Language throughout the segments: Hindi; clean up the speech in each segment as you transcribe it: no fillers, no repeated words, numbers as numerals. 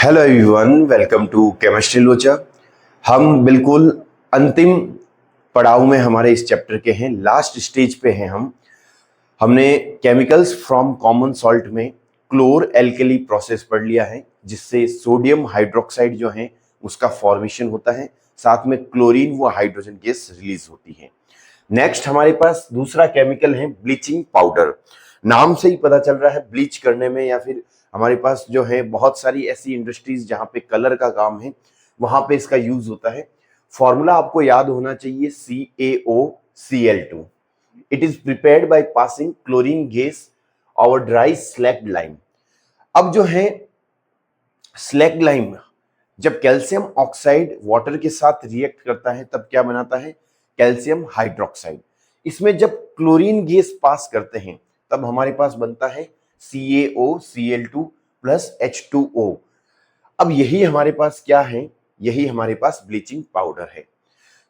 Hello everyone, welcome to chemistry Locha. हम बिल्कुल अंतिम पड़ाव में हमारे इस चैप्टर के हैं, लास्ट स्टेज पे हैं हम। हमने केमिकल्स फ्रॉम कॉमन सॉल्ट में क्लोर एल्केली प्रोसेस पढ़ लिया है, जिससे सोडियम हाइड्रोक्साइड जो है उसका फॉर्मेशन होता है, साथ में क्लोरीन व हाइड्रोजन गैस रिलीज होती है। नेक्स्ट हमारे पास दूसरा केमिकल है ब्लीचिंग पाउडर। नाम से ही पता चल रहा है ब्लीच करने में, या फिर हमारे पास जो है बहुत सारी ऐसी इंडस्ट्रीज जहां पे कलर का काम है, वहां पे इसका यूज होता है। फॉर्मूला आपको याद होना चाहिए, CaOCl2। It is prepared by passing chlorine gas over dry slagged lime. अब जो है स्लैग्ड लाइम जब कैल्शियम ऑक्साइड वाटर के साथ रिएक्ट करता है तब क्या बनाता है? Calcium hydroxide. इसमें जब क्लोरीन गैस पास करते हैं तब हमारे पास बनता है CaOCl2 प्लस H2O। अब यही हमारे पास क्या है? यही हमारे पास ब्लीचिंग पाउडर है।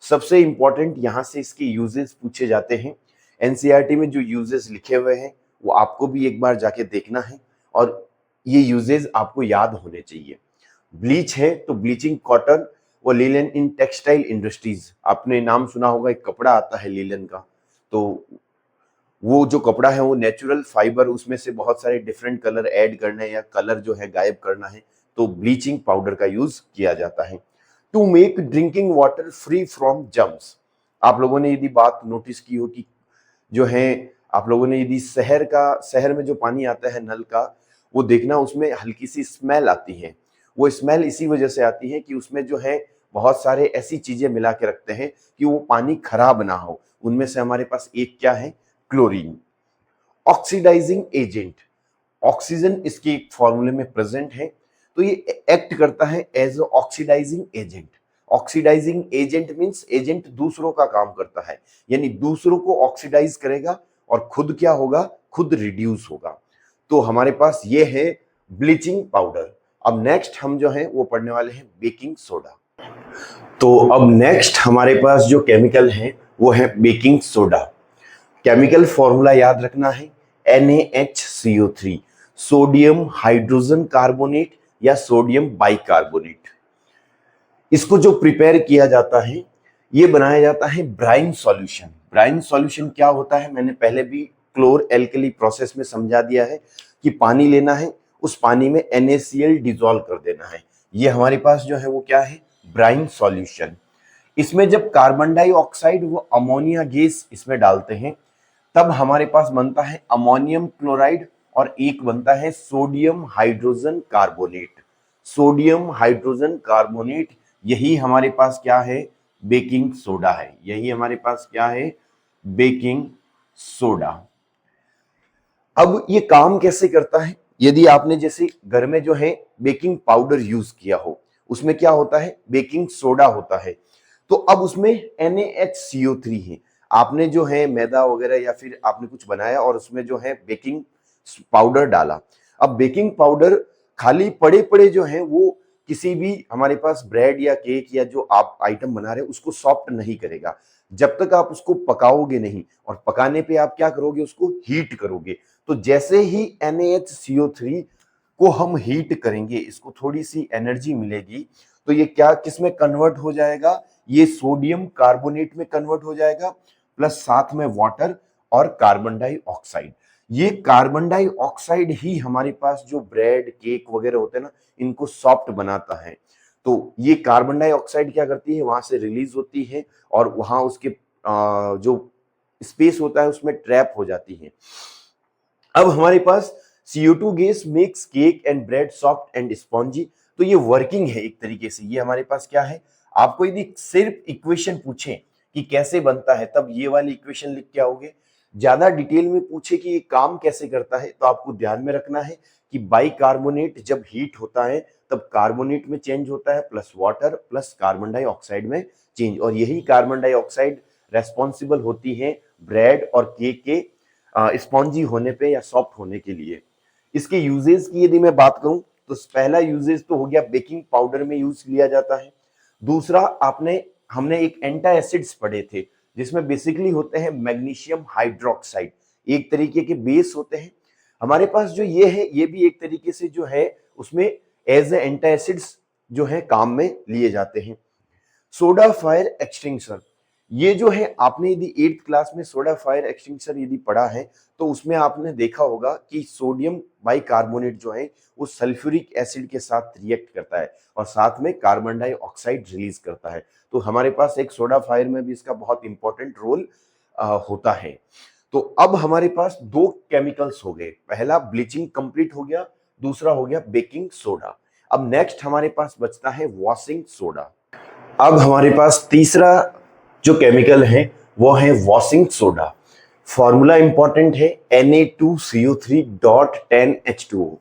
सबसे इंपॉर्टेंट यहां से इसके यूजेस पूछे जाते हैं। एनसीईआरटी में जो यूजेस लिखे हुए हैं वो आपको भी एक बार जाके देखना है, और ये यूजेस आपको याद होने चाहिए। ब्लीच है तो ब्लीचिंग कॉटन व लीलन इन टेक्सटाइल इंडस्ट्रीज। आपने नाम सुना होगा, एक कपड़ा आता है लीलन का, तो वो जो कपड़ा है वो नेचुरल फाइबर, उसमें से बहुत सारे डिफरेंट कलर ऐड करना है या कलर जो है गायब करना है, तो ब्लीचिंग पाउडर का यूज किया जाता है। To make drinking water free from germs. आप लोगों ने यदि बात नोटिस की हो कि जो है, आप लोगों ने यदि शहर में जो पानी आता है नल का, वो देखना उसमें हल्की सी स्मेल आती है। वो स्मेल इसी वजह से आती है कि उसमें जो है बहुत सारे ऐसी चीजें मिला के रखते हैं कि वो पानी खराब ना हो। उनमें से हमारे पास एक क्या है? क्लोरीन। ऑक्सीडाइजिंग एजेंट, ऑक्सीजन इसके एक फॉर्मूले में प्रेजेंट है, तो ये एक्ट करता है as oxidising agent. Oxidising agent means agent दूसरों का काम करता है, यानी दूसरों को ऑक्सीडाइज करेगा और खुद क्या होगा? खुद रिड्यूस होगा। तो हमारे पास ये है ब्लीचिंग पाउडर। अब नेक्स्ट हम जो है वो पढ़ने वाले हैं बेकिंग सोडा। तो अब नेक्स्ट हमारे पास जो केमिकल है वो है बेकिंग सोडा। केमिकल फॉर्मूला याद रखना है, NaHCO3, सोडियम हाइड्रोजन कार्बोनेट या सोडियम बाइकार्बोनेट। इसको जो प्रिपेयर किया जाता है, ये बनाया जाता है ब्राइन सॉल्यूशन। ब्राइन सॉल्यूशन क्या होता है मैंने पहले भी क्लोर एल्कली प्रोसेस में समझा दिया है कि पानी लेना है, उस पानी में NaCl डिसॉल्व कर देना है। ये हमारे पास जो है वो क्या है? Brine solution. इसमें जब कार्बन डाइऑक्साइड वो अमोनिया गैस इसमें डालते हैं तब हमारे पास बनता है अमोनियम क्लोराइड, और एक बनता है sodium hydrogen carbonate. Sodium hydrogen carbonate, यही हमारे पास क्या है? बेकिंग सोडा है। यही हमारे पास क्या है? Baking soda. अब ये काम कैसे करता है? यदि आपने जैसे घर में जो है बेकिंग पाउडर यूज किया हो, उसमें क्या होता है? बेकिंग सोडा होता है। तो अब उसमें NaHCO3 है। आपने जो है मैदा वगैरह या फिर आपने कुछ बनाया और उसमें जो है बेकिंग पाउडर डाला। अब बेकिंग पाउडर खाली पड़े पड़े जो है वो किसी भी हमारे पास ब्रेड या केक या जो आप आइटम बना रहे हैं उसको सॉफ्ट नहीं करेगा, जब तक आप उसको पकाओगे नहीं। और पकाने पे आप क्या करोगे? उसको हीट करोगे। तो जैसे ही NaHCO3 को हम हीट करेंगे, इसको थोड़ी सी एनर्जी मिलेगी, तो ये क्या किस में कन्वर्ट हो जाएगा? ये सोडियम कार्बोनेट में कन्वर्ट हो जाएगा, प्लस साथ में वाटर और कार्बन डाइऑक्साइड। ये कार्बन डाइऑक्साइड ही हमारे पास जो ब्रेड केक वगैरह होते हैं ना, इनको सॉफ्ट बनाता है। तो ये कार्बन डाइऑक्साइड क्या करती है? वहां से रिलीज होती है और वहां उसके जो स्पेस होता है उसमें ट्रैप हो जाती है। अब हमारे पास CO2 gas makes cake and bread soft and spongy. तो ये वर्किंग है एक तरीके से। ये हमारे पास क्या है? आपको यदि सिर्फ इक्वेशन पूछे कि कैसे बनता है, तब ये वाली इक्वेशन लिख के आओगे। ज्यादा डिटेल में पूछे कि ये काम कैसे करता है, तो आपको ध्यान में रखना है कि बाइकार्बोनेट जब हीट होता है तब कार्बोनेट में चेंज होता है, plus water plus carbon dioxide में चेंज। और यही कार्बन डाइऑक्साइड रेस्पॉन्सिबल होती है ब्रेड और केक के स्पॉन्जी होने पे या सॉफ्ट होने के लिए। इसके यूजेस की यदि मैं बात करूं तो पहला यूजेस तो हो गया बेकिंग पाउडर में यूज लिया जाता है। दूसरा, हमने एक एंटा एसिड्स पढ़े थे जिसमें बेसिकली होते हैं मैग्नीशियम हाइड्रोक्साइड, एक तरीके के बेस होते हैं। हमारे पास जो ये है, ये भी एक तरीके से जो है उसमें एज ए एंटासिड्स जो है काम में लिए जाते हैं। सोडा फायर एक्सटिंग्विशर, ये जो है आपने यदि 8th क्लास में सोडा फायर एक्सटिंग्विशर यदि पढ़ा है तो उसमें आपने देखा होगा कि सोडियम बाइकार्बोनेट जो है वो सल्फ्यूरिक एसिड के साथ रिएक्ट करता है और साथ में कार्बन डाइऑक्साइड रिलीज करता है। तो हमारे पास एक सोडा फायर में भी इसका बहुत इंपॉर्टेंट रोल होता है। तो अब हमारे पास दो केमिकल्स हो गए, पहला ब्लीचिंग कंप्लीट हो गया, दूसरा हो गया बेकिंग सोडा। अब नेक्स्ट हमारे पास बचता है वॉशिंग सोडा। अब हमारे पास तीसरा जो केमिकल है वो है वॉशिंग सोडा। फॉर्मूला इंपॉर्टेंट है Na2CO3.10H2O।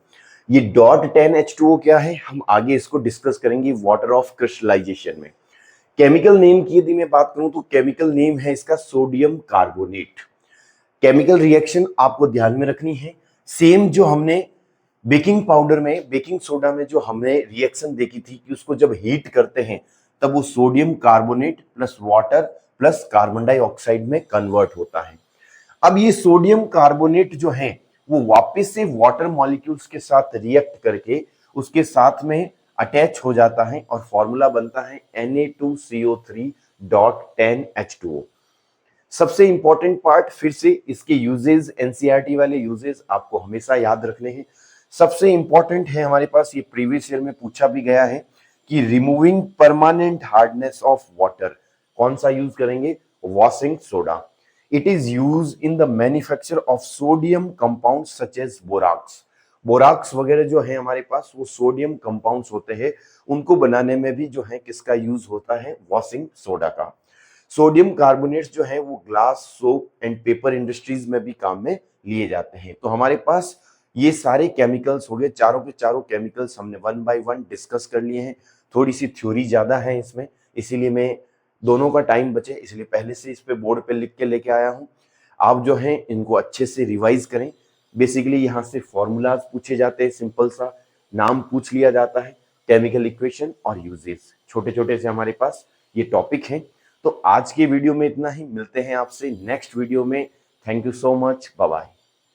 ये .10H2O क्या है हम आगे इसको डिस्कस करेंगे वाटर ऑफ क्रिस्टलाइजेशन में। केमिकल नेम की यदि मैं बात करूं तो केमिकल नेम है इसका सोडियम कार्बोनेट। केमिकल रिएक्शन आपको ध्यान में रखनी है, सेम जो हमने बेकिंग पाउडर में बेकिंग सोडा में जो हमने रिएक्शन देखी थी कि उसको जब हीट करते हैं तब वो sodium carbonate plus water plus carbon dioxide में कन्वर्ट होता है। अब ये सोडियम कार्बोनेट जो है वो वापस से वाटर मॉलिक्यूल्स के साथ रिएक्ट करके उसके साथ में अटैच हो जाता है और फॉर्मूला बनता है Na2CO3.10H2O। सबसे इंपॉर्टेंट पार्ट फिर से इसके यूजेस, एनसीईआरटी वाले यूजेस आपको हमेशा याद रखने हैं। सबसे इंपॉर्टेंट है हमारे पास, ये प्रीवियस ईयर में पूछा भी गया है कि removing permanent hardness of water, कौन सा यूज करेंगे, washing soda. It is use in the manufacture of sodium compound such as borax. Borax वगैरह जो है हमारे पास वो सोडियम कंपाउंड्स होते हैं, उनको बनाने में भी जो है किसका यूज होता है, वॉशिंग सोडा का। सोडियम कार्बोनेट्स जो है वो glass, soap and paper industries में भी काम में लिए जाते हैं। तो हमारे पास ये सारे केमिकल्स हो गए, चारों के चारों केमिकल्स हमने वन बाय वन डिस्कस कर लिए हैं। थोड़ी सी थ्योरी ज्यादा है इसमें, इसीलिए मैं दोनों का टाइम बचे इसलिए पहले से इस पे बोर्ड पे लिख के लेके आया हूं। आप जो है इनको अच्छे से रिवाइज करें। बेसिकली यहाँ से फॉर्मूलाज पूछे जाते हैं, सिंपल सा नाम पूछ लिया जाता है, केमिकल इक्वेशन और यूजेस, छोटे छोटे से हमारे पास ये टॉपिक हैं। तो आज के वीडियो में इतना ही, मिलते हैं आपसे नेक्स्ट वीडियो में। Thank you so much, bye bye.